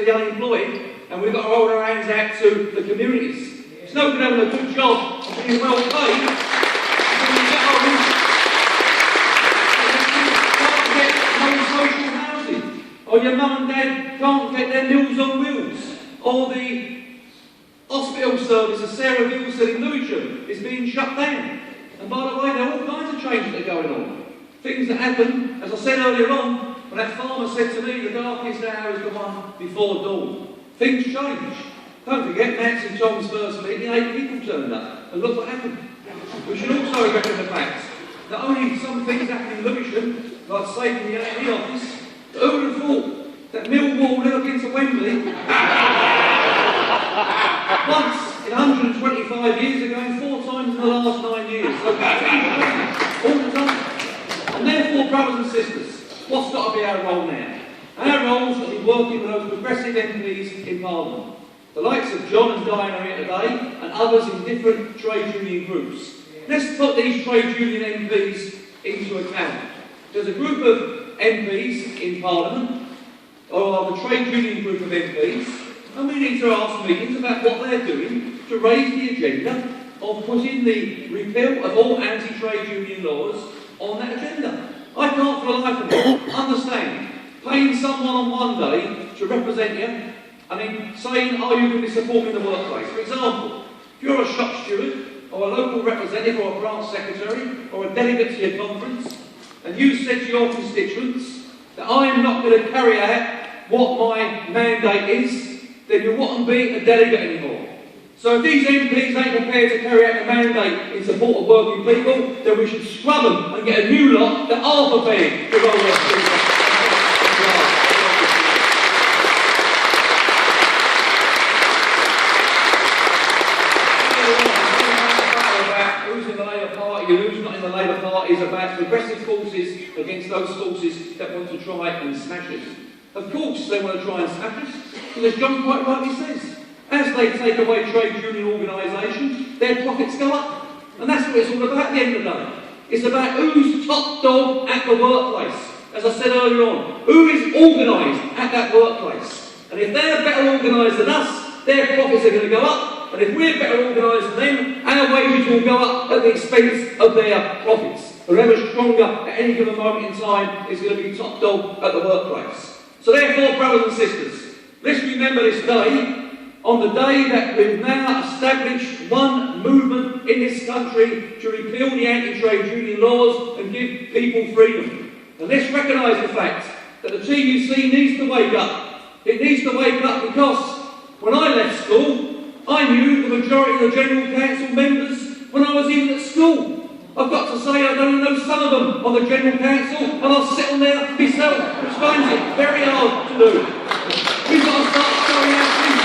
the unemployed, and we've got to hold our hands out to the communities. It's no good having a good job and being well paid. When you get on, you can't get no social housing, or your mum and dad can't get their meals on wheels, or the hospital service, as Sarah Gill said in Lewisham, is being shut down. And by the way, there are all kinds of changes that are going on. Things that happen, as I said earlier on, when that farmer said to me, the darkest hour is the one before dawn. Things change. Don't forget, Nancy Tom's first meeting, 8 people turned up. And look what happened. We should also reckon the facts. Not only some things happen in Lewisham, like saving the A&E office, but who would have thought that Millwall never been to Wembley? Once in 125 years ago, and 4 times in the last 9 years. So all the time. And therefore, brothers and sisters, what's got to be our role now? Our role is to be working with those progressive MPs in Parliament. The likes of John and Diana here today, and others in different trade union groups. Let's put these trade union MPs into account. There's a group of MPs in Parliament, or the trade union group of MPs, and we need to ask meetings about what they're doing to raise the agenda of putting the repeal of all anti-trade union laws on that agenda. I can't for the life of me understand paying someone on one day to represent you and then saying, are you going to be supporting the workplace? For example, if you're a shop steward or a local representative or a branch secretary or a delegate to your conference, and you said to your constituents that I am not going to carry out what my mandate is, then you wouldn't be a delegate anymore. So if these MPs ain't prepared to carry out the mandate in support of working people, then we should scrub them and get a new lot that are prepared to roll their sleeves up. Who's in the Labour Party and who's not in the Labour Party is about progressive forces against those forces that want to try and smash us. Of course they want to try and smash us, because as John quite rightly says, as they take away trade union organisations, their profits go up. And that's what it's all about at the end of the day. It's about who's top dog at the workplace. As I said earlier on, who is organised at that workplace. And if they're better organised than us, their profits are going to go up. And if we're better organised than them, our wages will go up at the expense of their profits. Whoever's stronger at any given moment in time is going to be top dog at the workplace. So therefore, brothers and sisters, let's remember this day, on the day that we've now established one movement in this country to repeal the anti-trade union laws and give people freedom. And let's recognise the fact that the TUC needs to wake up. It needs to wake up because when I left school, I knew the majority of the General Council members when I was even at school. I've got to say I don't know some of them on the General Council, and I'll sit on there myself, which finds it very hard to do. We've got to start showing our feet.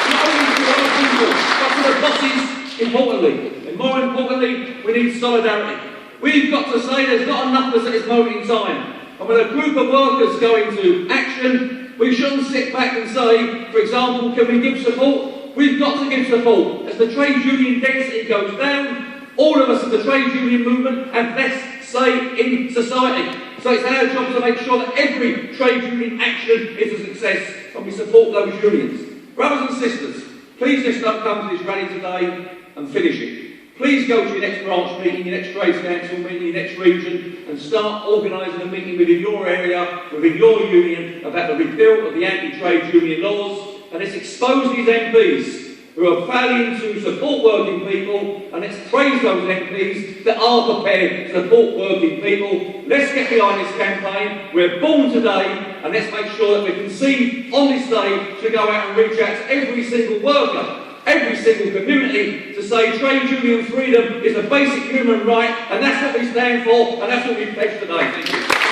Not only to other people, but to the bosses, importantly. And more importantly, we need solidarity. We've got to say there's not enough of us at this moment in time. And when a group of workers go into action, we shouldn't sit back and say, for example, can we give support? We've got to give support. As the trade union density goes down, all of us in the trade union movement have less say in society. So it's our job to make sure that every trade union action is a success and we support those unions. Brothers and sisters, please let's not come to this rally today and finish it. Please go to your next branch meeting, your next trades council meeting, your next region, and start organising a meeting within your area, within your union, about the repeal of the anti-trade union laws. And let's expose these MPs who are failing to support working people, and let's praise those MPs that are prepared to support working people. Let's get behind this campaign. We're born today, and let's make sure that we're conceived on this day to go out and reach out to every single worker, every single community, to say trade union freedom is a basic human right, and that's what we stand for, and that's what we pledge today. Thank you.